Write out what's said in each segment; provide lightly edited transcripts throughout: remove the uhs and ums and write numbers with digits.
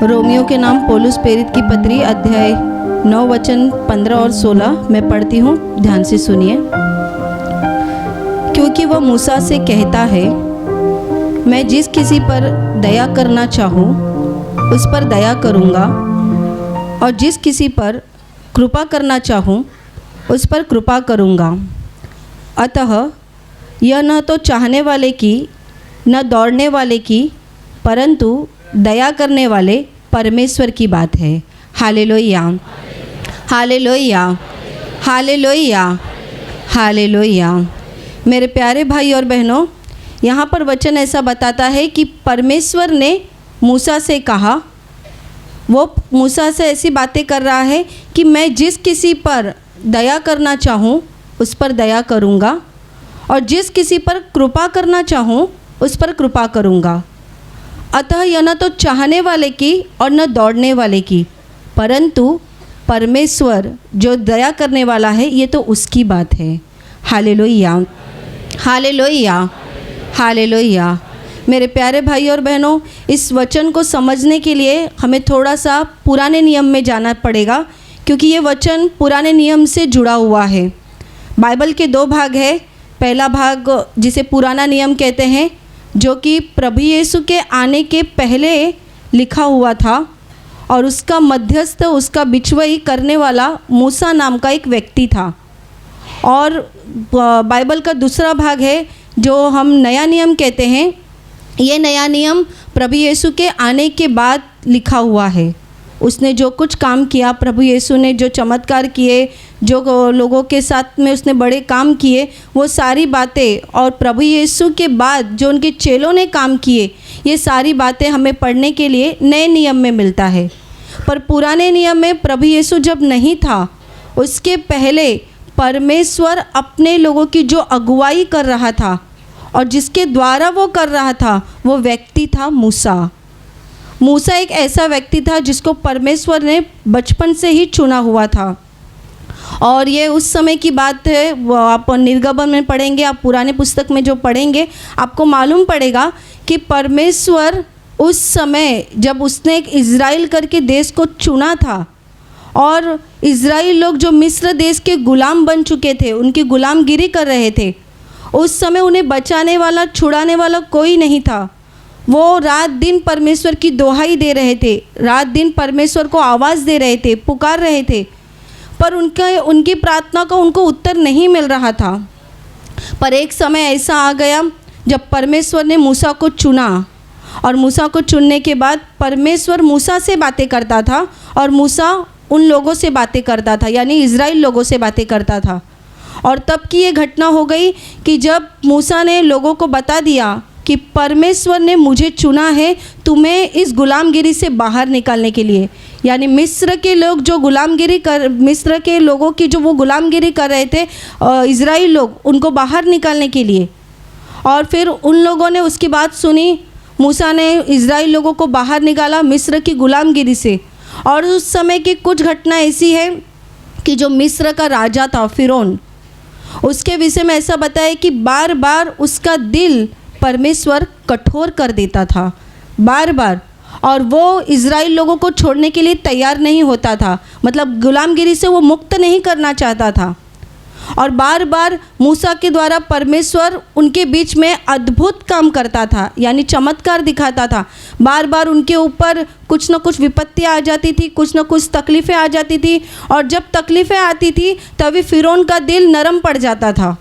Romeo के नाम पौलुस प्रेरित की पत्री अध्याय 9 वचन 15 और 16 मैं पढ़ती हूँ, ध्यान से सुनिए। क्योंकि वह मूसा से कहता है, मैं जिस किसी पर दया करना चाहूँ उस पर दया करूँगा, और जिस किसी पर कृपा करना चाहूँ उस पर कृपा करूँगा। अतः यह न तो चाहने वाले की न दौड़ने वाले की, परंतु दया करने वाले परमेश्वर की बात है। Hallelujah, hallelujah, hallelujah, hallelujah. मेरे प्यारे भाई और बहनों, यहाँ पर वचन ऐसा बताता है कि परमेश्वर ने मूसा से कहा, वो मूसा से ऐसी बातें कर रहा है कि मैं जिस किसी पर दया करना चाहूँ उस पर दया करूँगा, और जिस किसी पर कृपा करना चाहूँ उस पर कृपा करूँगा। अतः यह न तो चाहने वाले की और न दौड़ने वाले की, परंतु परमेश्वर जो दया करने वाला है, ये तो उसकी बात है। Hallelujah, hallelujah, hallelujah. मेरे प्यारे भाई और बहनों, इस वचन को समझने के लिए हमें थोड़ा सा पुराने नियम में जाना पड़ेगा, क्योंकि ये वचन पुराने नियम से जुड़ा हुआ है। बाइबल के 2 भाग है। पहला भाग जिसे पुराना नियम कहते हैं, जो कि प्रभु यीशु के आने के पहले लिखा हुआ था, और उसका मध्यस्थ, उसका बिचवई करने वाला मूसा नाम का एक व्यक्ति था। और बाइबल का दूसरा भाग है जो हम नया नियम कहते हैं। ये नया नियम प्रभु यीशु के आने के बाद लिखा हुआ है। उसने जो कुछ काम किया, प्रभु यीशु ने जो चमत्कार किए, जो लोगों के साथ में उसने बड़े काम किए, वो सारी बातें, और प्रभु यीशु के बाद जो उनके चेलों ने काम किए, ये सारी बातें हमें पढ़ने के लिए नए नियम में मिलता है। पर पुराने नियम में प्रभु यीशु जब नहीं था, उसके पहले परमेश्वर अपने लोगों की जो अगुवाई कर रहा था और जिसके द्वारा वो कर रहा था, वो व्यक्ति था मूसा। मूसा एक ऐसा व्यक्ति था जिसको परमेश्वर ने बचपन से ही चुना हुआ था। और ये उस समय की बात है, वो आप निर्गमन में पढ़ेंगे, आप पुराने पुस्तक में जो पढ़ेंगे, आपको मालूम पड़ेगा कि परमेश्वर उस समय जब उसने एक इज़राइल करके देश को चुना था, और इज़राइल लोग जो मिस्र देश के गुलाम बन चुके थे, उनकी गुलामगिरी कर रहे थे, उस समय उन्हें बचाने वाला, छुड़ाने वाला कोई नहीं था। वो रात दिन परमेश्वर की दोहाई दे रहे थे, रात दिन परमेश्वर को आवाज़ दे रहे थे, पुकार रहे थे, पर उनकी प्रार्थना का उनको उत्तर नहीं मिल रहा था। पर एक समय ऐसा आ गया जब परमेश्वर ने मूसा को चुना, और मूसा को चुनने के बाद परमेश्वर मूसा से बातें करता था, और मूसा उन लोगों से बातें करता था, यानी इज़राइल लोगों से बातें करता था। और तब की ये घटना हो गई कि जब मूसा ने लोगों को बता दिया कि परमेश्वर ने मुझे चुना है तुम्हें इस गुलामगिरी से बाहर निकालने के लिए, यानी मिस्र के लोग जो मिस्र के लोगों की जो वो गुलामगिरी कर रहे थे, इज़राइल लोग, उनको बाहर निकालने के लिए। और फिर उन लोगों ने उसकी बात सुनी, मूसा ने इज़राइल लोगों को बाहर निकाला मिस्र की गुलामगिरी से। और उस समय की कुछ घटना ऐसी है कि जो मिस्र का राजा था फ़िरौन, उसके विषय में ऐसा बताया कि बार बार उसका दिल परमेश्वर कठोर कर देता था, बार बार, और वो इज़राइल लोगों को छोड़ने के लिए तैयार नहीं होता था, मतलब गुलामगिरी से वो मुक्त नहीं करना चाहता था। और बार बार मूसा के द्वारा परमेश्वर उनके बीच में अद्भुत काम करता था, यानी चमत्कार दिखाता था। बार बार उनके ऊपर कुछ न कुछ विपत्तियाँ आ जाती थी, कुछ न कुछ तकलीफ़ें आ जाती थी, और जब तकलीफ़ें आती थी तभी फ़िरौन का दिल नरम पड़ जाता था,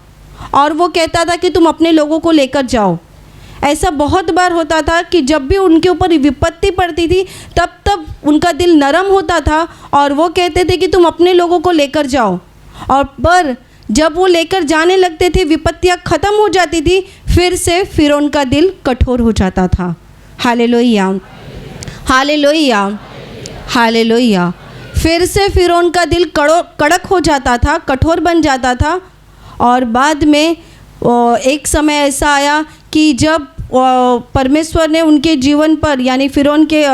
और वो कहता था कि तुम अपने लोगों को लेकर जाओ। ऐसा बहुत बार होता था कि जब भी उनके ऊपर विपत्ति पड़ती थी तब उनका दिल नरम होता था, और वो कहते थे कि तुम अपने लोगों को लेकर जाओ। और पर जब वो लेकर जाने लगते थे, विपत्तियाँ ख़त्म हो जाती थी, फिर से फ़िरौन का दिल कठोर हो जाता था। Hallelujah, hallelujah, hallelujah. फिर से फ़िरौन का दिल कड़क हो जाता था, कठोर बन जाता था। और बाद में एक समय ऐसा आया कि जब परमेश्वर ने उनके जीवन पर, यानी फ़िरौन के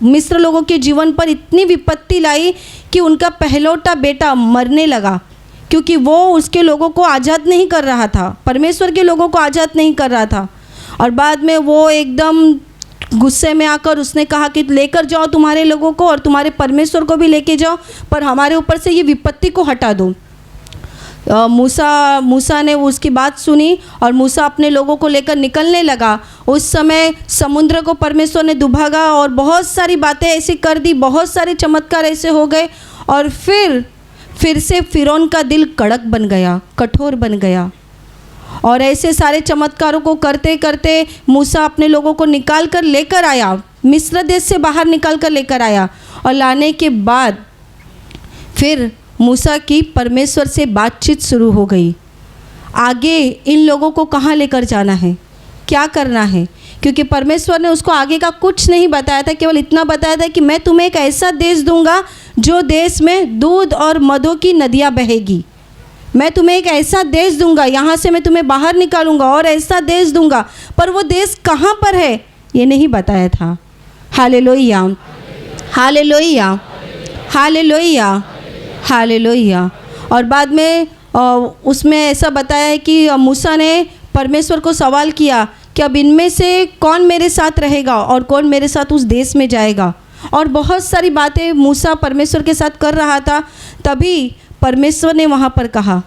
मिस्र लोगों के जीवन पर इतनी विपत्ति लाई कि उनका पहलौठा बेटा मरने लगा, क्योंकि वो उसके लोगों को आज़ाद नहीं कर रहा था, परमेश्वर के लोगों को आज़ाद नहीं कर रहा था। और बाद में वो एकदम गुस्से में आकर उसने कहा कि लेकर जाओ तुम्हारे लोगों को और तुम्हारे परमेश्वर को भी लेके जाओ, पर हमारे ऊपर से ये विपत्ति को हटा दो। मूसा ने उसकी बात सुनी और मूसा अपने लोगों को लेकर निकलने लगा। उस समय समुद्र को परमेश्वर ने दुभागा और बहुत सारी बातें ऐसी कर दी, बहुत सारे चमत्कार ऐसे हो गए और फिर से फिरौन का दिल कड़क बन गया, कठोर बन गया। और ऐसे सारे चमत्कारों को करते करते मूसा अपने लोगों को निकाल कर लेकर आया, मिस्र देश से बाहर निकाल कर लेकर आया। और लाने के बाद फिर मूसा की परमेश्वर से बातचीत शुरू हो गई। आगे इन लोगों को कहाँ लेकर जाना है, क्या करना है, क्योंकि परमेश्वर ने उसको आगे का कुछ नहीं बताया था, केवल इतना बताया था कि मैं तुम्हें एक ऐसा देश दूंगा जो देश में दूध और मधु की नदियाँ बहेगी। मैं तुम्हें एक ऐसा देश दूंगा, यहाँ से मैं तुम्हें बाहर निकालूंगा और ऐसा देश दूंगा, पर वो देश कहाँ पर है ये नहीं बताया था। Hallelujah, hallelujah, hallelujah, hallelujah. और बाद में उसमें ऐसा बताया है कि मूसा ने परमेश्वर को सवाल किया कि अब इनमें से कौन मेरे साथ रहेगा और कौन मेरे साथ उस देश में जाएगा। और बहुत सारी बातें मूसा परमेश्वर के साथ कर रहा था। तभी परमेश्वर ने वहाँ पर कहा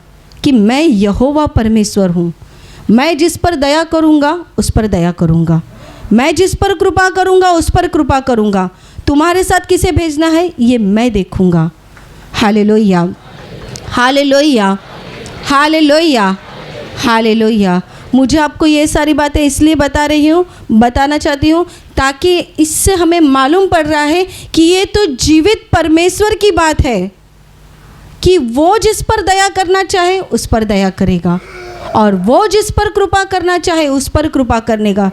कि मैं यहोवा परमेश्वर हूँ, मैं जिस पर दया करूँगा उस पर दया करूँगा, मैं जिस पर कृपा करूँगा उस पर कृपा करूँगा, तुम्हारे साथ किसे भेजना है ये मैं देखूँगा। Hallelujah, hallelujah, hallelujah, hallelujah. मुझे आपको ये सारी बातें इसलिए बताना चाहती हूँ ताकि इससे हमें मालूम पड़ रहा है कि ये तो जीवित परमेश्वर की बात है कि वो जिस पर दया करना चाहे उस पर दया करेगा और वो जिस पर कृपा करना चाहे उस पर कृपा करेगा।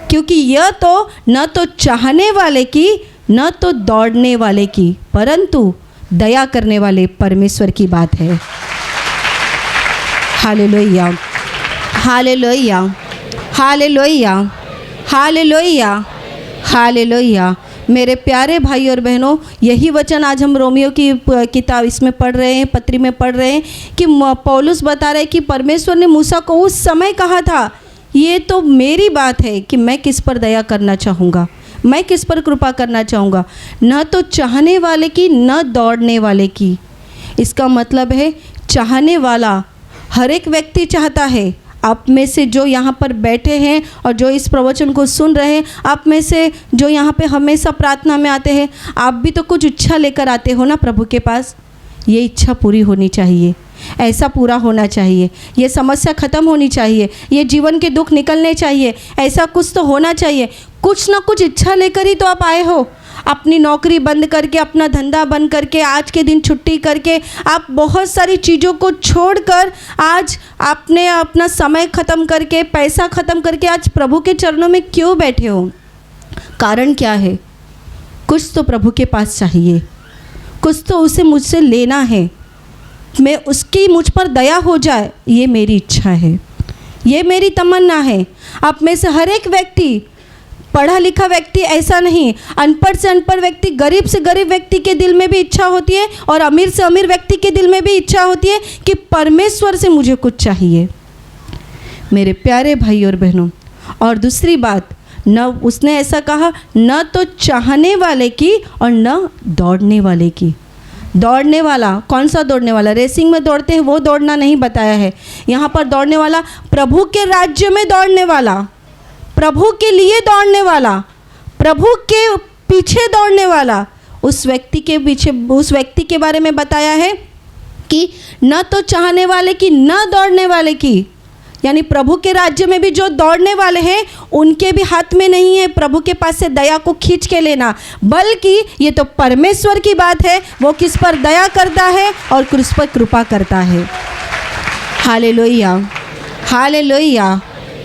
क्योंकि यह तो न तो चाहने वाले की न तो दौड़ने वाले की परंतु दया करने वाले परमेश्वर की बात है। Hallelujah, hallelujah, hallelujah, hallelujah, hallelujah. मेरे प्यारे भाई और बहनों, यही वचन आज हम रोमियो की किताब इसमें पढ़ रहे हैं, पत्री में पढ़ रहे हैं कि पौलुस बता रहे हैं कि परमेश्वर ने मूसा को उस समय कहा था, ये तो मेरी बात है कि मैं किस पर दया करना चाहूँगा, मैं किस पर कृपा करना चाहूँगा, न तो चाहने वाले की न दौड़ने वाले की। इसका मतलब है चाहने वाला हर एक व्यक्ति चाहता है। आप में से जो यहाँ पर बैठे हैं और जो इस प्रवचन को सुन रहे हैं, आप में से जो यहाँ पे हमेशा प्रार्थना में आते हैं, आप भी तो कुछ इच्छा लेकर आते हो ना प्रभु के पास। ये इच्छा पूरी होनी चाहिए, ऐसा पूरा होना चाहिए, ये समस्या ख़त्म होनी चाहिए, ये जीवन के दुख निकलने चाहिए, ऐसा कुछ तो होना चाहिए। कुछ ना कुछ इच्छा लेकर ही तो आप आए हो। अपनी नौकरी बंद करके, अपना धंधा बंद करके, आज के दिन छुट्टी करके, आप बहुत सारी चीज़ों को छोड़कर आज आपने अपना समय ख़त्म करके, पैसा ख़त्म करके आज प्रभु के चरणों में क्यों बैठे हो? कारण क्या है? कुछ तो प्रभु के पास चाहिए, कुछ तो उसे मुझसे लेना है, मैं उसकी मुझ पर दया हो जाए, ये मेरी इच्छा है, ये मेरी तमन्ना है। आप में से हर एक व्यक्ति, पढ़ा लिखा व्यक्ति ऐसा नहीं, अनपढ़ से अनपढ़ व्यक्ति, गरीब से गरीब व्यक्ति के दिल में भी इच्छा होती है और अमीर से अमीर व्यक्ति के दिल में भी इच्छा होती है कि परमेश्वर से मुझे कुछ चाहिए, मेरे प्यारे भाई और बहनों। और दूसरी बात, न उसने ऐसा कहा, न तो चाहने वाले की और न दौड़ने वाले की। दौड़ने वाला, कौन सा दौड़ने वाला? रेसिंग में दौड़ते हैं वो दौड़ना नहीं बताया है यहाँ पर। दौड़ने वाला प्रभु के राज्य में दौड़ने वाला, प्रभु के लिए दौड़ने वाला, प्रभु के पीछे दौड़ने वाला, उस व्यक्ति के पीछे, उस व्यक्ति के बारे में बताया है कि न तो चाहने वाले की न दौड़ने वाले की। यानी प्रभु के राज्य में भी जो दौड़ने वाले हैं उनके भी हाथ में नहीं है प्रभु के पास से दया को खींच के लेना, बल्कि ये तो परमेश्वर की बात है, वो किस पर दया करता है और किस पर कृपा करता है। Hallelujah, hallelujah,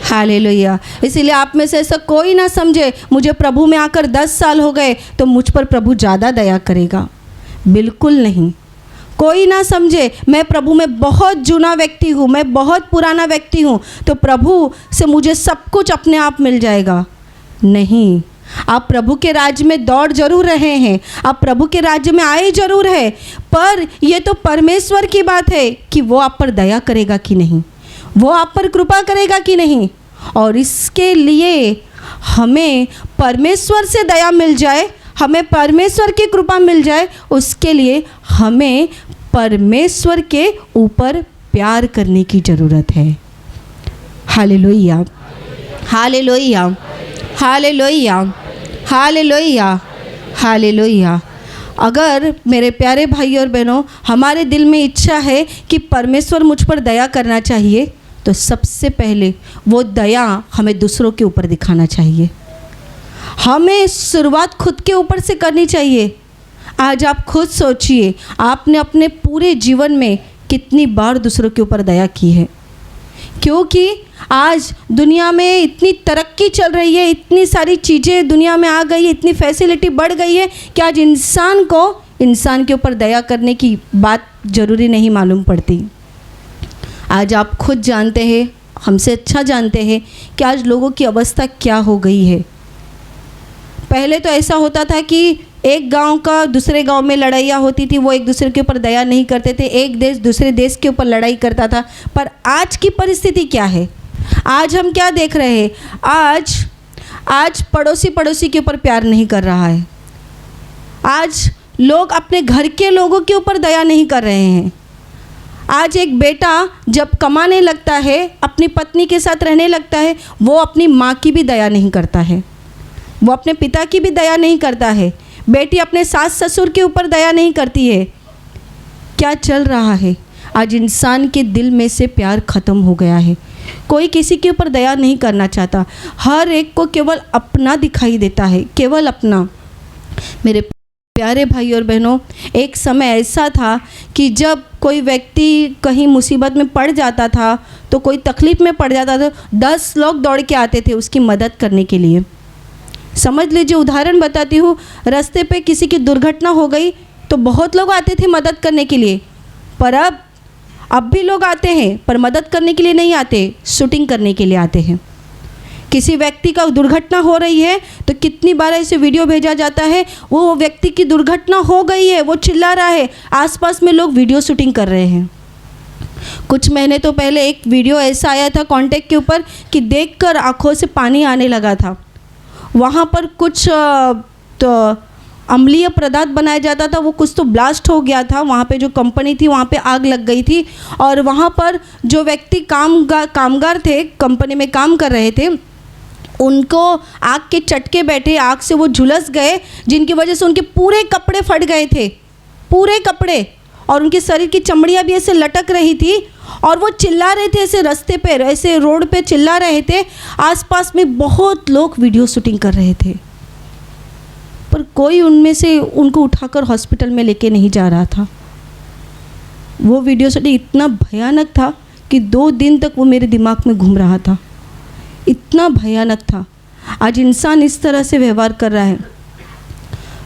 hallelujah. इसीलिए आप में से ऐसा कोई ना समझे मुझे प्रभु में आकर 10 साल हो गए तो मुझ पर प्रभु ज़्यादा दया करेगा, बिल्कुल नहीं। कोई ना समझे मैं प्रभु में बहुत जूना व्यक्ति हूँ, मैं बहुत पुराना व्यक्ति हूँ तो प्रभु से मुझे सब कुछ अपने आप मिल जाएगा, नहीं। आप प्रभु के राज्य में दौड़ जरूर रहे हैं, आप प्रभु के राज्य में आए जरूर है, पर ये तो परमेश्वर की बात है कि वो आप पर दया करेगा कि नहीं, वो आप पर कृपा करेगा कि नहीं। और इसके लिए हमें परमेश्वर से दया मिल जाए, हमें परमेश्वर की कृपा मिल जाए, उसके लिए हमें परमेश्वर के ऊपर प्यार करने की ज़रूरत है। Hallelujah, hallelujah, hallelujah, hallelujah, hallelujah. अगर मेरे प्यारे भाई और बहनों, हमारे दिल में इच्छा है कि परमेश्वर मुझ पर दया करना चाहिए, तो सबसे पहले वो दया हमें दूसरों के ऊपर दिखाना चाहिए। हमें शुरुआत खुद के ऊपर से करनी चाहिए। आज आप खुद सोचिए, आपने अपने पूरे जीवन में कितनी बार दूसरों के ऊपर दया की है? क्योंकि आज दुनिया में इतनी तरक्की चल रही है, इतनी सारी चीज़ें दुनिया में आ गई है, इतनी फैसिलिटी बढ़ गई है कि आज इंसान को इंसान के ऊपर दया करने की बात ज़रूरी नहीं मालूम पड़ती। आज आप खुद जानते हैं, हमसे अच्छा जानते हैं कि आज लोगों की अवस्था क्या हो गई है। पहले तो ऐसा होता था कि एक गांव का दूसरे गांव में लड़ाइयाँ होती थी, वो एक दूसरे के ऊपर दया नहीं करते थे, एक देश दूसरे देश के ऊपर लड़ाई करता था। पर आज की परिस्थिति क्या है? आज हम क्या देख रहे हैं? आज पड़ोसी के ऊपर प्यार नहीं कर रहा है। आज लोग अपने घर के लोगों के ऊपर दया नहीं कर रहे हैं। आज एक बेटा जब कमाने लगता है, अपनी पत्नी के साथ रहने लगता है, वो अपनी माँ की भी दया नहीं करता है, वो अपने पिता की भी दया नहीं करता है। बेटी अपने सास ससुर के ऊपर दया नहीं करती है। क्या चल रहा है? आज इंसान के दिल में से प्यार ख़त्म हो गया है। कोई किसी के ऊपर दया नहीं करना चाहता। हर एक को केवल अपना दिखाई देता है, केवल अपना। मेरे प्यारे भाई और बहनों, एक समय ऐसा था कि जब कोई व्यक्ति कहीं मुसीबत में पड़ जाता था, तो कोई तकलीफ़ में पड़ जाता था, 10 लोग दौड़ के आते थे उसकी मदद करने के लिए। समझ लीजिए, उदाहरण बताती हूँ, रास्ते पे किसी की दुर्घटना हो गई तो बहुत लोग आते थे मदद करने के लिए। पर अब भी लोग आते हैं, पर मदद करने के लिए नहीं आते, शूटिंग करने के लिए आते हैं। किसी व्यक्ति का दुर्घटना हो रही है तो कितनी बार ऐसे वीडियो भेजा जाता है, वो व्यक्ति की दुर्घटना हो गई है, वो चिल्ला रहा है, आसपास में लोग वीडियो शूटिंग कर रहे हैं। कुछ महीने तो पहले एक वीडियो ऐसा आया था कांटेक्ट के ऊपर कि देखकर आंखों से पानी आने लगा था। वहाँ पर कुछ तो अम्लीय पदार्थ बनाया जाता था, वो कुछ तो ब्लास्ट हो गया था। वहाँ पे जो कंपनी थी वहाँ पे आग लग गई थी, और वहाँ पर जो व्यक्ति कामगार थे, कंपनी में काम कर रहे थे, उनको आग के चटके बैठे, आग से वो झुलस गए, जिनकी वजह से उनके पूरे कपड़े फट गए थे, पूरे कपड़े, और उनके शरीर की चमड़ियाँ भी ऐसे लटक रही थी, और वो चिल्ला रहे थे ऐसे रास्ते पे, ऐसे रोड पे चिल्ला रहे थे। आसपास में बहुत लोग वीडियो शूटिंग कर रहे थे, पर कोई उनमें से उनको उठाकर हॉस्पिटल में लेके नहीं जा रहा था। वो वीडियो शूटिंग इतना भयानक था कि 2 दिन तक वो मेरे दिमाग में घूम रहा था, इतना भयानक था। आज इंसान इस तरह से व्यवहार कर रहा है।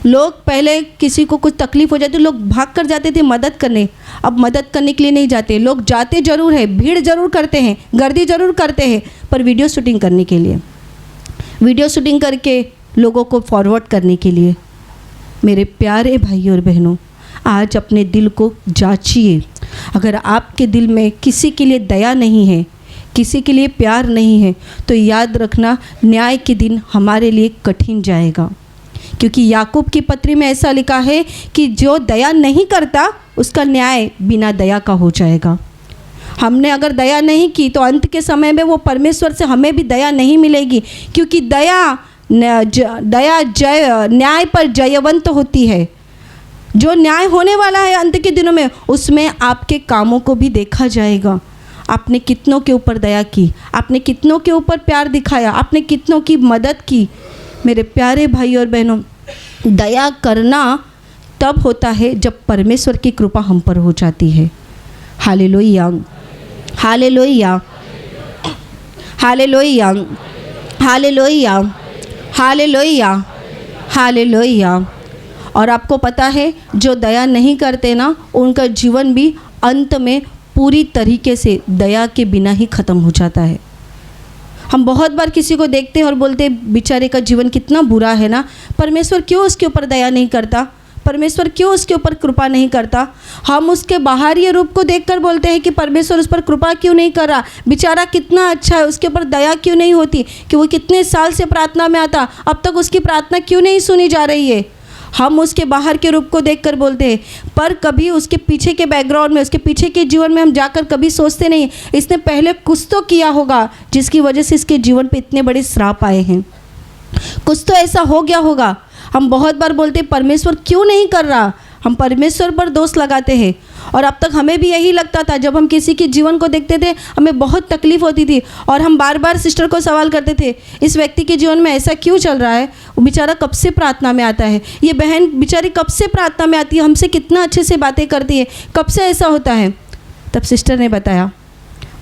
लोग पहले किसी को कुछ तकलीफ़ हो जाती, लोग भाग कर जाते थे मदद करने, अब मदद करने के लिए नहीं जाते। लोग जाते ज़रूर है, भीड़ ज़रूर करते हैं, गर्दी ज़रूर करते हैं, पर वीडियो शूटिंग करने के लिए, वीडियो शूटिंग करके लोगों को फॉरवर्ड करने के लिए। मेरे प्यारे भाई और बहनों, आज अपने दिल को जांचिए। अगर आपके दिल में किसी के लिए दया नहीं है, किसी के लिए प्यार नहीं है, तो याद रखना, न्याय के दिन हमारे लिए कठिन जाएगा। क्योंकि याकूब की पत्री में ऐसा लिखा है कि जो दया नहीं करता उसका न्याय बिना दया का हो जाएगा। हमने अगर दया नहीं की तो अंत के समय में वो परमेश्वर से हमें भी दया नहीं मिलेगी, क्योंकि दया न्याय पर जयवंत होती है। जो न्याय होने वाला है अंत के दिनों में, उसमें आपके कामों को भी देखा जाएगा। आपने कितनों के ऊपर दया की, आपने कितनों के ऊपर प्यार दिखाया, आपने कितनों की मदद की। मेरे प्यारे भाई और बहनों, दया करना तब होता है जब परमेश्वर की कृपा हम पर हो जाती है। Hallelujah, hallelujah, hallelujah, hallelujah, hallelujah, hallelujah. और आपको पता है, जो दया नहीं करते ना, उनका जीवन भी अंत में पूरी तरीके से दया के बिना ही ख़त्म हो जाता है। हम बहुत बार किसी को देखते हैं और बोलते हैं बेचारे का जीवन कितना बुरा है ना, परमेश्वर क्यों उसके ऊपर दया नहीं करता। परमेश्वर क्यों उसके ऊपर कृपा नहीं करता? हम उसके बाहरी रूप को देखकर बोलते हैं कि परमेश्वर उस पर कृपा क्यों नहीं कर रहा, बेचारा कितना अच्छा है, उसके ऊपर दया क्यों नहीं होती, कि वो कितने साल से प्रार्थना में आता, अब तक उसकी प्रार्थना क्यों नहीं सुनी जा रही है। हम उसके बाहर के रूप को देखकर बोलते हैं, पर कभी उसके पीछे के बैकग्राउंड में, उसके पीछे के जीवन में हम जाकर कभी सोचते नहीं इसने पहले कुछ तो किया होगा जिसकी वजह से इसके जीवन पे इतने बड़े श्राप आए हैं, कुछ तो ऐसा हो गया होगा। हम बहुत बार बोलते हैं परमेश्वर क्यों नहीं कर रहा, हम परमेश्वर पर दोष लगाते हैं। और अब तक हमें भी यही लगता था, जब हम किसी के जीवन को देखते थे हमें बहुत तकलीफ़ होती थी और हम बार बार सिस्टर को सवाल करते थे, इस व्यक्ति के जीवन में ऐसा क्यों चल रहा है, वो बेचारा कब से प्रार्थना में आता है, ये बहन बेचारी कब से प्रार्थना में आती है, हमसे कितना अच्छे से बातें करती है, कब से ऐसा होता है। तब सिस्टर ने बताया,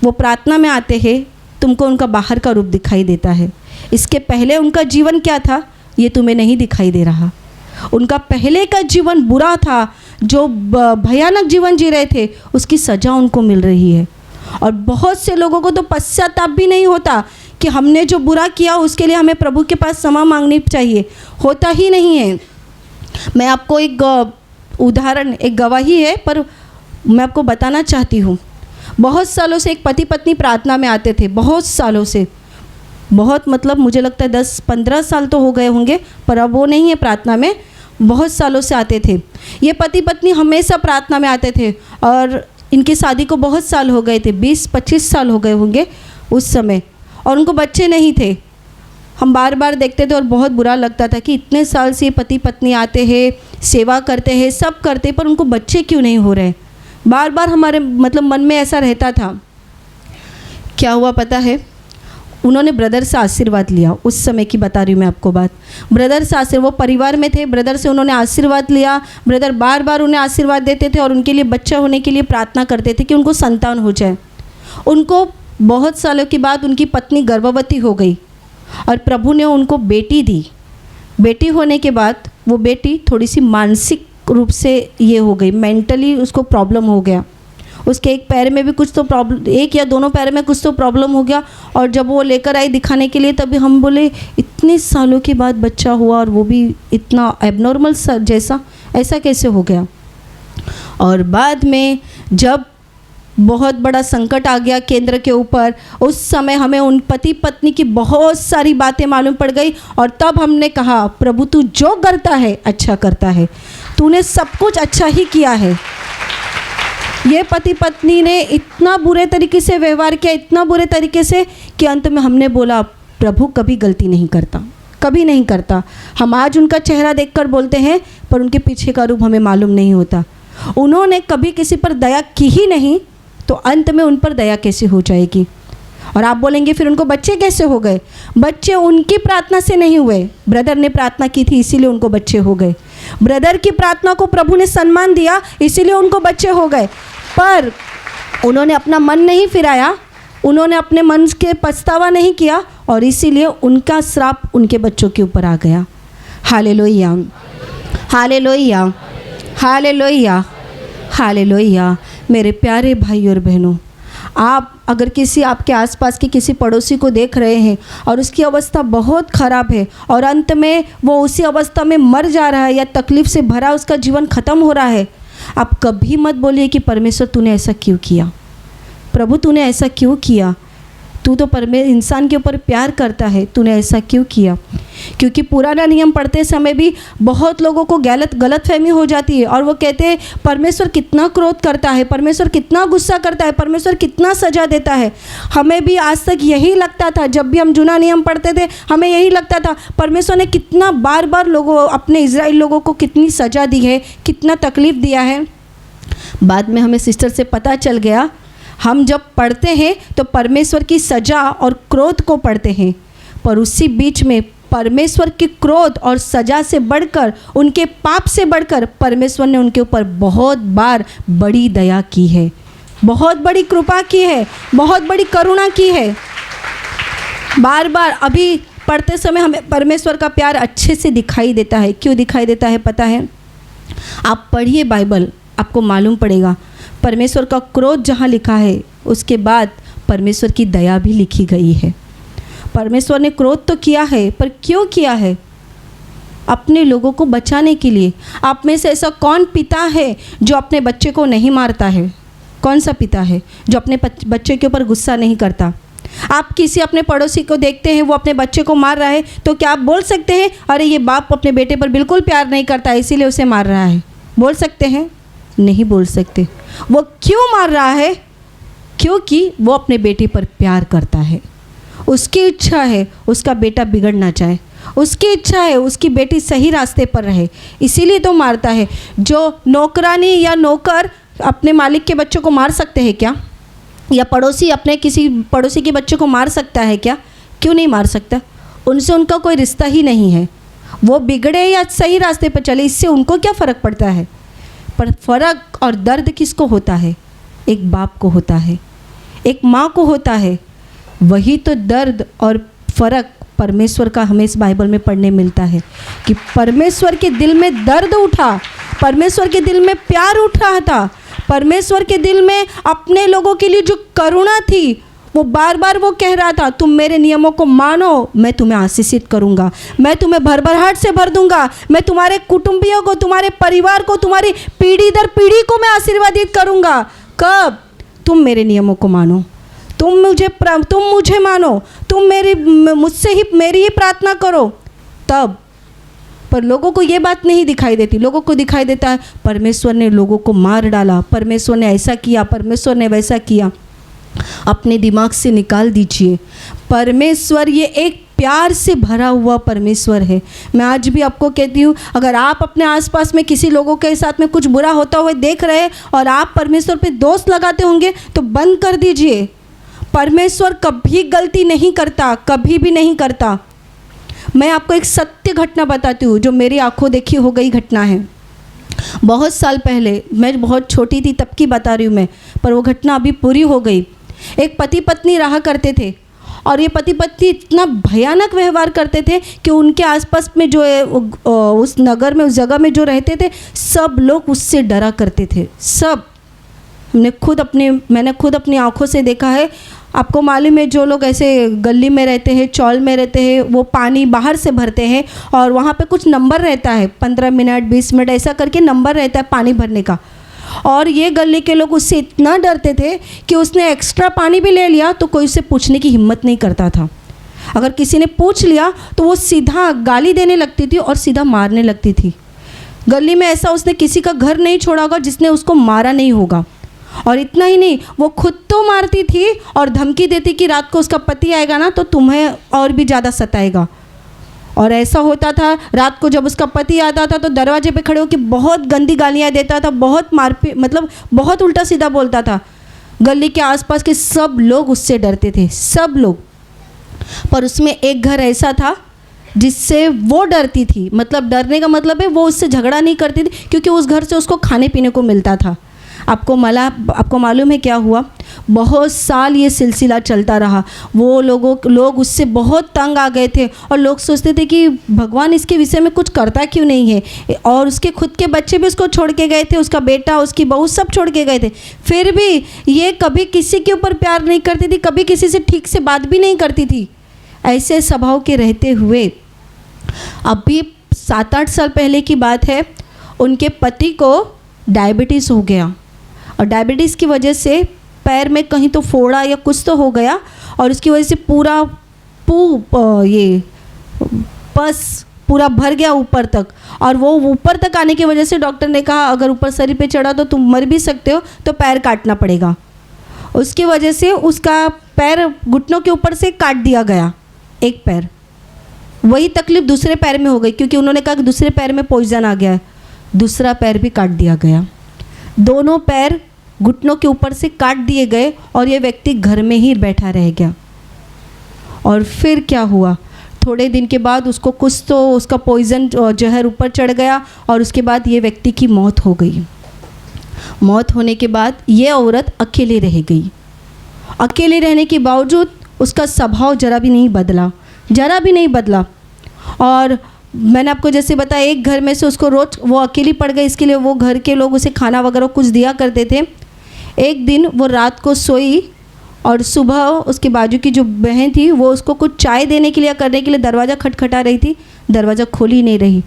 वो प्रार्थना में आते हैं, तुमको उनका बाहर का रूप दिखाई देता है, इसके पहले उनका जीवन क्या था ये तुम्हें नहीं दिखाई दे रहा। उनका पहले का जीवन बुरा था, जो भयानक जीवन जी रहे थे, उसकी सज़ा उनको मिल रही है। और बहुत से लोगों को तो पश्चाताप भी नहीं होता कि हमने जो बुरा किया उसके लिए हमें प्रभु के पास क्षमा मांगनी चाहिए, होता ही नहीं है। मैं आपको एक उदाहरण, एक गवाही है, पर मैं आपको बताना चाहती हूँ। बहुत सालों से एक पति पत्नी प्रार्थना में आते थे, बहुत सालों से, बहुत मतलब मुझे लगता है 10-15 साल तो हो गए होंगे, पर अब वो नहीं है प्रार्थना में, बहुत सालों से आते थे। ये पति पत्नी हमेशा प्रार्थना में आते थे और इनकी शादी को बहुत साल हो गए थे, 20-25 साल हो गए होंगे उस समय, और उनको बच्चे नहीं थे। हम बार बार देखते थे और बहुत बुरा लगता था कि इतने साल से पति पत्नी आते हैं, सेवा करते हैं, सब करते, पर उनको बच्चे क्यों नहीं हो रहे। बार बार हमारे मतलब मन में ऐसा रहता था। क्या हुआ पता है, उन्होंने ब्रदर से आशीर्वाद लिया। उस समय की बता रही हूँ मैं आपको बात। ब्रदर से आशीर्वाद, वो परिवार में थे, ब्रदर से उन्होंने आशीर्वाद लिया। ब्रदर बार बार उन्हें आशीर्वाद देते थे और उनके लिए बच्चा होने के लिए प्रार्थना करते थे कि उनको संतान हो जाए। उनको बहुत सालों के बाद उनकी पत्नी गर्भवती हो गई और प्रभु ने उनको बेटी दी। बेटी होने के बाद वो बेटी थोड़ी सी मानसिक रूप से ये हो गई, मेंटली उसको प्रॉब्लम हो गया। उसके एक पैर में भी कुछ तो प्रॉब्लम, एक या दोनों पैर में कुछ तो प्रॉब्लम हो गया। और जब वो लेकर आई दिखाने के लिए, तभी हम बोले इतने सालों के बाद बच्चा हुआ और वो भी इतना एबनॉर्मल सा जैसा, ऐसा कैसे हो गया। और बाद में जब बहुत बड़ा संकट आ गया केंद्र के ऊपर, उस समय हमें उन पति पत्नी की बहुत सारी बातें मालूम पड़ गई। और तब हमने कहा, प्रभु तू जो करता है अच्छा करता है, तूने सब कुछ अच्छा ही किया है। ये पति पत्नी ने इतना बुरे तरीके से व्यवहार किया, इतना बुरे तरीके से, कि अंत में हमने बोला प्रभु कभी गलती नहीं करता, कभी नहीं करता। हम आज उनका चेहरा देखकर बोलते हैं, पर उनके पीछे का रूप हमें मालूम नहीं होता। उन्होंने कभी किसी पर दया की ही नहीं, तो अंत में उन पर दया कैसे हो जाएगी। और आप बोलेंगे फिर उनको बच्चे कैसे हो गए। बच्चे उनकी प्रार्थना से नहीं हुए, ब्रदर ने प्रार्थना की थी इसीलिए उनको बच्चे हो गए। ब्रदर की प्रार्थना को प्रभु ने सम्मान दिया, इसीलिए उनको बच्चे हो गए। पर उन्होंने अपना मन नहीं फिराया, उन्होंने अपने मन के पछतावा नहीं किया, और इसीलिए उनका श्राप उनके बच्चों के ऊपर आ गया। Hallelujah, hallelujah, hallelujah, hallelujah. मेरे प्यारे भाई और बहनों, आप अगर किसी आपके आसपास के किसी पड़ोसी को देख रहे हैं और उसकी अवस्था बहुत ख़राब है और अंत में वो उसी अवस्था में मर जा रहा है या तकलीफ़ से भरा उसका जीवन ख़त्म हो रहा है, आप कभी मत बोलिए कि परमेश्वर तूने ऐसा क्यों किया, प्रभु तूने ऐसा क्यों किया, तू तो इंसान के ऊपर प्यार करता है, तूने ऐसा क्यों किया। क्योंकि पुराना नियम पढ़ते समय भी बहुत लोगों को गलतफहमी हो जाती है और वो कहते हैं परमेश्वर कितना क्रोध करता है, परमेश्वर कितना गुस्सा करता है, परमेश्वर कितना सज़ा देता है। हमें भी आज तक यही लगता था, जब भी हम जुना नियम पढ़ते थे हमें यही लगता था परमेश्वर ने कितना बार बार लोगों, अपने इजराइल लोगों को कितनी सज़ा दी है, कितना तकलीफ़ दिया है। बाद में हमें सिस्टर से पता चल गया, हम जब पढ़ते हैं तो परमेश्वर की सज़ा और क्रोध को पढ़ते हैं, पर उसी बीच में परमेश्वर के क्रोध और सज़ा से बढ़कर, उनके पाप से बढ़कर परमेश्वर ने उनके ऊपर बहुत बार बड़ी दया की है, बहुत बड़ी कृपा की है, बहुत बड़ी करुणा की है। बार बार अभी पढ़ते समय हमें परमेश्वर का प्यार अच्छे से दिखाई देता है। क्यों दिखाई देता है पता है? आप पढ़िए बाइबल, आपको मालूम पड़ेगा। परमेश्वर का क्रोध जहाँ लिखा है उसके बाद परमेश्वर की दया भी लिखी गई है। परमेश्वर ने क्रोध तो किया है, पर क्यों किया है? अपने लोगों को बचाने के लिए। आप में से ऐसा कौन पिता है जो अपने बच्चे को नहीं मारता है? कौन सा पिता है जो अपने बच्चे के ऊपर गुस्सा नहीं करता? आप किसी अपने पड़ोसी को देखते हैं वो अपने बच्चे को मार रहा है, तो क्या आप बोल सकते हैं अरे ये बाप अपने बेटे पर बिल्कुल प्यार नहीं करता इसीलिए उसे मार रहा है? बोल सकते हैं? नहीं बोल सकते। वो क्यों मार रहा है? क्योंकि वो अपने बेटे पर प्यार करता है। उसकी इच्छा है उसका बेटा बिगड़ ना जाए, उसकी इच्छा है उसकी बेटी सही रास्ते पर रहे, इसीलिए तो मारता है। जो नौकरानी या नौकर अपने मालिक के बच्चों को मार सकते हैं क्या? या पड़ोसी अपने किसी पड़ोसी के बच्चे को मार सकता है क्या? क्यों नहीं मार सकता? उनसे उनका कोई रिश्ता ही नहीं है। वो बिगड़े या सही रास्ते पर चले इससे उनको क्या फ़र्क पड़ता है? पर फ़र्क और दर्द किसको होता है? एक बाप को होता है, एक माँ को होता है। वही तो दर्द और फ़र्क परमेश्वर का हमें इस बाइबल में पढ़ने मिलता है कि परमेश्वर के दिल में दर्द उठा, परमेश्वर के दिल में प्यार उठ रहा था, परमेश्वर के दिल में अपने लोगों के लिए जो करुणा थी, वो बार बार वो कह रहा था तुम मेरे नियमों को मानो, मैं तुम्हें आशीषित करूंगा, मैं तुम्हें भरभराहट से भर दूंगा, मैं तुम्हारे कुटुंबियों को, तुम्हारे परिवार को, तुम्हारी पीढ़ी दर पीढ़ी को मैं आशीर्वादित करूंगा। कब? तुम मेरे नियमों को मानो, तुम मुझे मानो, तुम मुझसे ही मेरी ही प्रार्थना करो, तब। पर लोगों को ये बात नहीं दिखाई देती। लोगों को दिखाई देता है परमेश्वर ने लोगों को मार डाला, परमेश्वर ने ऐसा किया, परमेश्वर ने वैसा किया। अपने दिमाग से निकाल दीजिए, परमेश्वर ये एक प्यार से भरा हुआ परमेश्वर है। मैं आज भी आपको कहती हूँ, अगर आप अपने आसपास में किसी लोगों के साथ में कुछ बुरा होता हुआ देख रहे और आप परमेश्वर पे दोष लगाते होंगे तो बंद कर दीजिए। परमेश्वर कभी गलती नहीं करता, कभी भी नहीं करता। मैं आपको एक सत्य घटना बताती हूँ जो मेरी आंखों देखी हो गई घटना है। बहुत साल पहले, मैं बहुत छोटी थी तब की बता रही हूँ मैं, पर वो घटना अभी पूरी हो गई। एक पति पत्नी रहा करते थे और ये पति पत्नी इतना भयानक व्यवहार करते थे कि उनके आसपास में जो है उस नगर में, उस जगह में जो रहते थे, सब लोग उससे डरा करते थे। सब मैंने खुद अपनी आंखों से देखा है। आपको मालूम है जो लोग ऐसे गली में रहते हैं, चौल में रहते हैं, वो पानी बाहर से भरते हैं और वहाँ पे कुछ नंबर रहता है, 15 मिनट 20 मिनट ऐसा करके नंबर रहता है पानी भरने का। और ये गली के लोग उससे इतना डरते थे कि उसने एक्स्ट्रा पानी भी ले लिया तो कोई उससे पूछने की हिम्मत नहीं करता था। अगर किसी ने पूछ लिया तो वो सीधा गाली देने लगती थी और सीधा मारने लगती थी। गली में ऐसा उसने किसी का घर नहीं छोड़ा होगा जिसने उसको मारा नहीं होगा। और इतना ही नहीं, वो खुद तो मारती थी और धमकी देती कि रात को उसका पति आएगा ना तो तुम्हें और भी ज़्यादा सताएगा। और ऐसा होता था, रात को जब उसका पति आता था तो दरवाजे पे खड़े होकर बहुत गंदी गालियाँ देता था, बहुत मारपीट, मतलब बहुत उल्टा सीधा बोलता था। गली के आसपास के सब लोग उससे डरते थे, सब लोग। पर उसमें एक घर ऐसा था जिससे वो डरती थी। मतलब डरने का मतलब है वो उससे झगड़ा नहीं करती थी क्योंकि उस घर से उसको खाने पीने को मिलता था। आपको मालूम है क्या हुआ? बहुत साल ये सिलसिला चलता रहा। वो लोग उससे बहुत तंग आ गए थे और लोग सोचते थे कि भगवान इसके विषय में कुछ करता क्यों नहीं है। और उसके खुद के बच्चे भी उसको छोड़ के गए थे, उसका बेटा, उसकी बहू, सब छोड़ के गए थे। फिर भी ये कभी किसी के ऊपर प्यार नहीं करती थी, कभी किसी से ठीक से बात भी नहीं करती थी। ऐसे स्वभाव के रहते हुए अभी 7-8 साल पहले की बात है, उनके पति को डायबिटीज़ हो गया और डायबिटीज़ की वजह से पैर में कहीं तो फोड़ा या कुछ तो हो गया और उसकी वजह से पस पूरा भर गया ऊपर तक। और वो ऊपर तक आने की वजह से डॉक्टर ने कहा अगर ऊपर शरीर पे चढ़ा तो तुम मर भी सकते हो, तो पैर काटना पड़ेगा। उसकी वजह से उसका पैर घुटनों के ऊपर से काट दिया गया, एक पैर। वही तकलीफ़ दूसरे पैर में हो गई क्योंकि उन्होंने कहा कि दूसरे पैर में पॉइजन आ गया है। दूसरा पैर भी काट दिया गया। दोनों पैर घुटनों के ऊपर से काट दिए गए और ये व्यक्ति घर में ही बैठा रह गया। और फिर क्या हुआ? थोड़े दिन के बाद उसको कुछ तो उसका पॉइजन जहर ऊपर चढ़ गया और उसके बाद ये व्यक्ति की मौत हो गई। मौत होने के बाद ये औरत अकेली रह गई। अकेले रहने के बावजूद उसका स्वभाव जरा भी नहीं बदला। और मैंने आपको जैसे बताया, एक घर में से उसको रोज वो अकेली पड़ गई, इसके लिए वो घर के लोग उसे खाना वगैरह कुछ दिया करते थे। एक दिन वो रात को सोई और सुबह उसके बाजू की जो बहन थी वो उसको कुछ चाय देने के लिए करने के लिए दरवाज़ा खटखटा रही थी, दरवाज़ा खोल ही नहीं रही।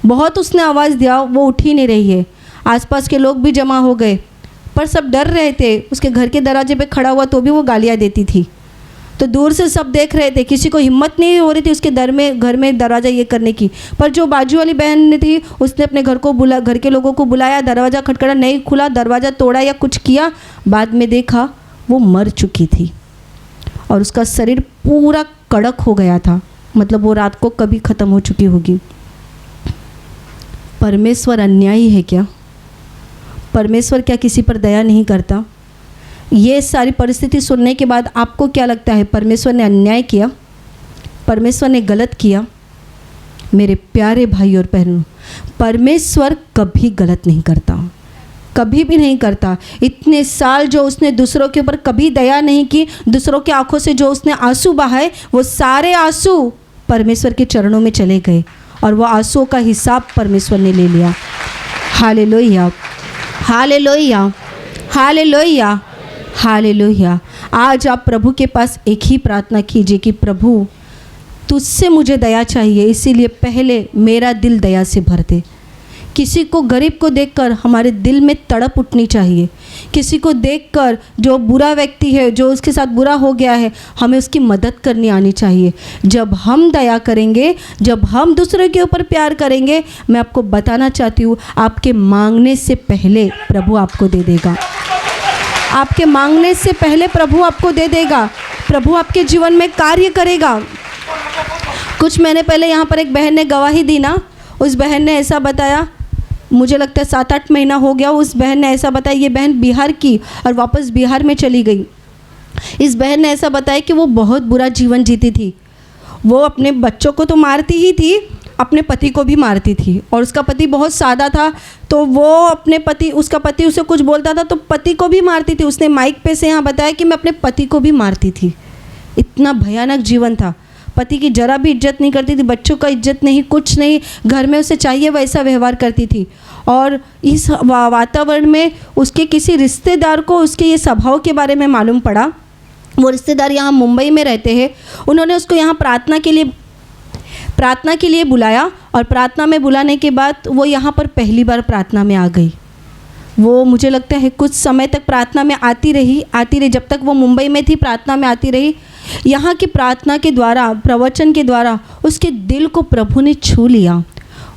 बहुत उसने आवाज़ दिया, वो उठ ही नहीं रही है। आसपास के लोग भी जमा हो गए, पर सब डर रहे थे। उसके घर के दरवाजे पे खड़ा हुआ तो भी वो गालियाँ देती थी। तो दूर से सब देख रहे थे, किसी को हिम्मत नहीं हो रही थी उसके घर में दरवाज़ा ये करने की। पर जो बाजू वाली बहन ने थी, उसने अपने घर के लोगों को बुलाया, दरवाज़ा खटखटा, नहीं खुला, दरवाज़ा तोड़ा या कुछ किया। बाद में देखा वो मर चुकी थी और उसका शरीर पूरा कड़क हो गया था, मतलब वो रात को कभी ख़त्म हो चुकी होगी। परमेश्वर अन्यायी है क्या? परमेश्वर क्या किसी पर दया नहीं करता? ये सारी परिस्थिति सुनने के बाद आपको क्या लगता है? परमेश्वर ने अन्याय किया? परमेश्वर ने गलत किया? मेरे प्यारे भाई और बहनों, परमेश्वर कभी गलत नहीं करता, कभी भी नहीं करता। इतने साल जो उसने दूसरों के ऊपर कभी दया नहीं की, दूसरों की आंखों से जो उसने आंसू बहाए, वो सारे आंसू परमेश्वर के चरणों में चले गए और वो आंसुओं का हिसाब परमेश्वर ने ले लिया। Hallelujah, hallelujah, hallelujah, hallelujah. आज आप प्रभु के पास एक ही प्रार्थना कीजिए कि प्रभु तुझसे मुझे दया चाहिए, इसीलिए पहले मेरा दिल दया से भर दे। किसी को गरीब को देखकर हमारे दिल में तड़प उठनी चाहिए। किसी को देखकर जो बुरा व्यक्ति है, जो उसके साथ बुरा हो गया है, हमें उसकी मदद करनी आनी चाहिए। जब हम दया करेंगे, जब हम दूसरे के ऊपर प्यार करेंगे, मैं आपको बताना चाहती हूँ, आपके मांगने से पहले प्रभु आपको दे देगा। आपके मांगने से पहले प्रभु आपको दे देगा। प्रभु आपके जीवन में कार्य करेगा। कुछ महीने पहले यहाँ पर एक बहन ने गवाही दी ना, उस बहन ने ऐसा बताया, मुझे लगता है 7-8 महीना हो गया, उस बहन ने ऐसा बताया, ये बहन बिहार की और वापस बिहार में चली गई। इस बहन ने ऐसा बताया कि वो बहुत बुरा जीवन जीती थी। वो अपने बच्चों को तो मारती ही थी, अपने पति को भी मारती थी, और उसका पति बहुत सादा था, तो वो उसका पति उसे कुछ बोलता था तो पति को भी मारती थी। उसने माइक पे से यहाँ बताया कि मैं अपने पति को भी मारती थी। इतना भयानक जीवन था। पति की जरा भी इज्जत नहीं करती थी, बच्चों का इज्जत नहीं, कुछ नहीं, घर में उसे चाहिए वैसा व्यवहार करती थी। और इस वातावरण में उसके किसी रिश्तेदार को उसके ये स्वभाव के बारे में मालूम पड़ा। वो रिश्तेदार यहाँ मुंबई में रहते हैं। उन्होंने उसको यहाँ प्रार्थना के लिए बुलाया, और प्रार्थना में बुलाने के बाद वो यहाँ पर पहली बार प्रार्थना में आ गई। वो मुझे लगता है कुछ समय तक प्रार्थना में आती रही। जब तक वो मुंबई में थी प्रार्थना में आती रही। यहाँ की प्रार्थना के द्वारा, प्रवचन के द्वारा उसके दिल को प्रभु ने छू लिया,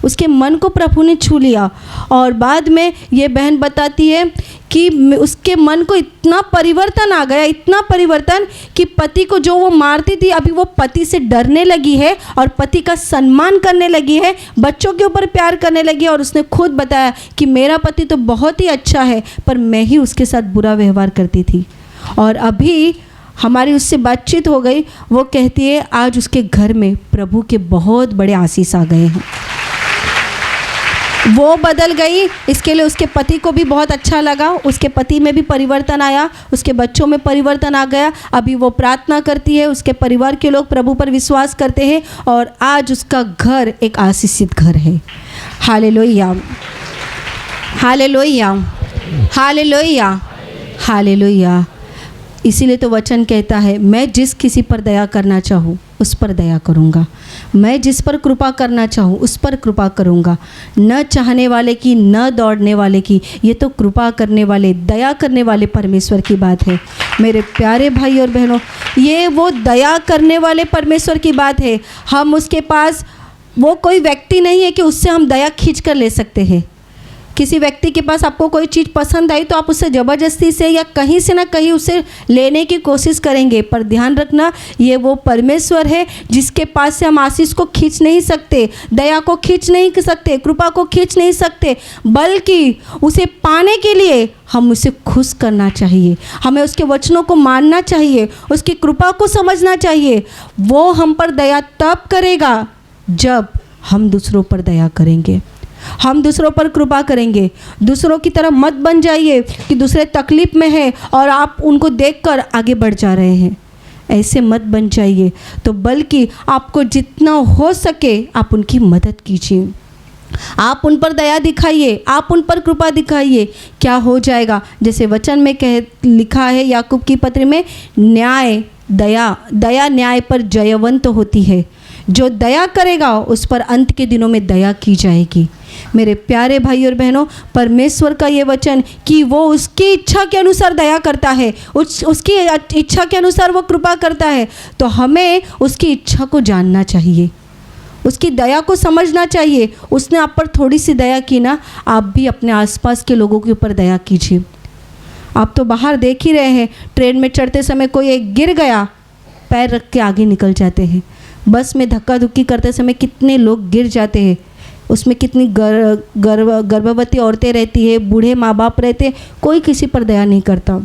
उसके मन को प्रभु ने छू लिया। और बाद में ये बहन बताती है कि उसके मन को इतना परिवर्तन आ गया, इतना परिवर्तन कि पति को जो वो मारती थी, अभी वो पति से डरने लगी है और पति का सम्मान करने लगी है, बच्चों के ऊपर प्यार करने लगी। और उसने खुद बताया कि मेरा पति तो बहुत ही अच्छा है, पर मैं ही उसके साथ बुरा व्यवहार करती थी। और अभी हमारी उससे बातचीत हो गई। वो कहती है आज उसके घर में प्रभु के बहुत बड़े आशीष आ गए हैं। वो बदल गई, इसके लिए उसके पति को भी बहुत अच्छा लगा। उसके पति में भी परिवर्तन आया, उसके बच्चों में परिवर्तन आ गया। अभी वो प्रार्थना करती है, उसके परिवार के लोग प्रभु पर विश्वास करते हैं, और आज उसका घर एक आशीषित घर है। Hallelujah, hallelujah, hallelujah, hallelujah. इसीलिए तो वचन कहता है, मैं जिस किसी पर दया करना चाहूँ उस पर दया करूँगा, मैं जिस पर कृपा करना चाहूँ उस पर कृपा करूँगा। न चाहने वाले की, न दौड़ने वाले की, ये तो कृपा करने वाले, दया करने वाले परमेश्वर की बात है। मेरे प्यारे भाई और बहनों, ये वो दया करने वाले परमेश्वर की बात है। हम उसके पास, वो कोई व्यक्ति नहीं है कि उससे हम दया खींच कर ले सकते हैं। किसी व्यक्ति के पास आपको कोई चीज़ पसंद आई तो आप उससे ज़बरदस्ती से या कहीं से ना कहीं उसे लेने की कोशिश करेंगे, पर ध्यान रखना, ये वो परमेश्वर है जिसके पास से हम आशीष को खींच नहीं सकते, दया को खींच नहीं सकते, कृपा को खींच नहीं सकते, बल्कि उसे पाने के लिए हम उसे खुश करना चाहिए, हमें उसके वचनों को मानना चाहिए, उसकी कृपा को समझना चाहिए। वो हम पर दया तब करेगा जब हम दूसरों पर दया करेंगे, हम दूसरों पर कृपा करेंगे। दूसरों की तरह मत बन जाइए कि दूसरे तकलीफ में है और आप उनको देखकर आगे बढ़ जा रहे हैं, ऐसे मत बन जाइए। तो बल्कि आपको जितना हो सके आप उनकी मदद कीजिए, आप उन पर दया दिखाइए, आप उन पर कृपा दिखाइए। क्या हो जाएगा, जैसे वचन में लिखा है याकूब की पत्री में, न्याय दया न्याय पर जयवंत होती है। जो दया करेगा उस पर अंत के दिनों में दया की जाएगी। मेरे प्यारे भाई और बहनों, परमेश्वर का ये वचन कि वो उसकी इच्छा के अनुसार दया करता है, उसकी इच्छा के अनुसार वो कृपा करता है, तो हमें उसकी इच्छा को जानना चाहिए, उसकी दया को समझना चाहिए। उसने आप पर थोड़ी सी दया की ना, आप भी अपने आसपास के लोगों के ऊपर दया कीजिए। आप तो बाहर देख ही रहे हैं, ट्रेन में चढ़ते समय कोई एक गिर गया, पैर रख के आगे निकल जाते हैं। बस में धक्का धुक्की करते समय कितने लोग गिर जाते हैं, उसमें कितनी गर्भवती औरतें रहती है, बूढ़े माँ बाप रहते हैं, कोई किसी पर दया नहीं करता।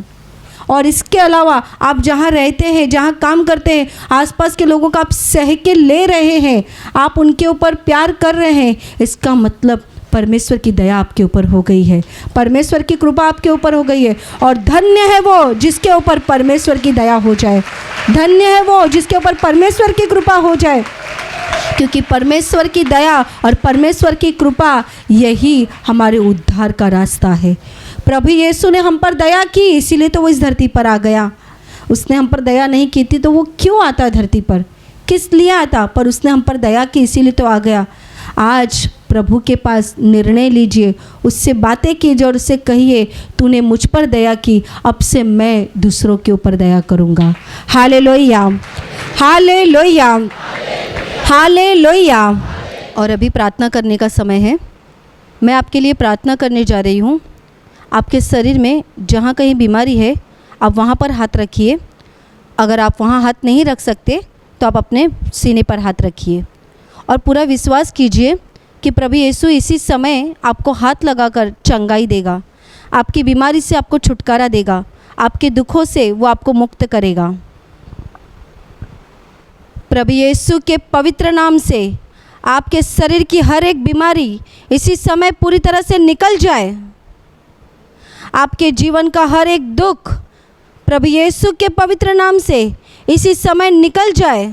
और इसके अलावा आप जहाँ रहते हैं, जहाँ काम करते हैं, आसपास के लोगों का आप सह के ले रहे हैं, आप उनके ऊपर प्यार कर रहे हैं, इसका मतलब परमेश्वर की दया आपके ऊपर हो गई है, परमेश्वर की कृपा आपके ऊपर हो गई है। और धन्य है वो जिसके ऊपर परमेश्वर की दया हो जाए, धन्य है वो जिसके ऊपर परमेश्वर की कृपा हो जाए, क्योंकि परमेश्वर की दया और परमेश्वर की कृपा यही हमारे उद्धार का रास्ता है। प्रभु यीशु ने हम पर दया की, इसीलिए तो वो इस धरती पर आ गया। उसने हम पर दया नहीं की थी तो वो क्यों आता धरती पर, किस लिए आता? पर उसने हम पर दया की, इसीलिए तो आ गया। आज प्रभु के पास निर्णय लीजिए, उससे बातें कीजिए और उससे कहिए, तूने मुझ पर दया की, अब से मैं दूसरों के ऊपर दया करूँगा। Hallelujah, hallelujah, hallelujah. और अभी प्रार्थना करने का समय है। मैं आपके लिए प्रार्थना करने जा रही हूँ। आपके शरीर में जहाँ कहीं बीमारी है, आप वहाँ पर हाथ रखिए। अगर आप वहाँ हाथ नहीं रख सकते तो आप अपने सीने पर हाथ रखिए और पूरा विश्वास कीजिए कि प्रभु यीशु इसी समय आपको हाथ लगाकर चंगाई देगा, आपकी बीमारी से आपको छुटकारा देगा, आपके दुखों से वो आपको मुक्त करेगा। प्रभु यीशु के पवित्र नाम से आपके शरीर की हर एक बीमारी इसी समय पूरी तरह से निकल जाए। आपके जीवन का हर एक दुख प्रभु यीशु के पवित्र नाम से इसी समय निकल जाए।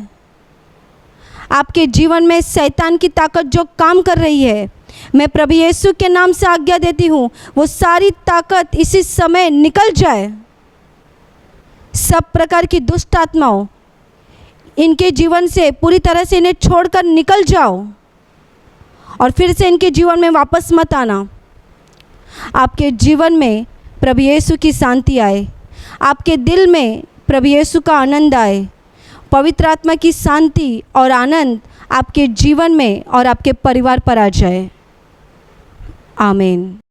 आपके जीवन में शैतान की ताकत जो काम कर रही है, मैं प्रभु यीशु के नाम से आज्ञा देती हूँ, वो सारी ताकत इसी समय निकल जाए। सब प्रकार की दुष्ट आत्माओं, इनके जीवन से पूरी तरह से इन्हें छोड़कर निकल जाओ और फिर से इनके जीवन में वापस मत आना। आपके जीवन में प्रभु यीशु की शांति आए, आपके दिल में प्रभु यीशु का आनंद आए, पवित्र आत्मा की शांति और आनंद आपके जीवन में और आपके परिवार पर आ जाए। आमीन।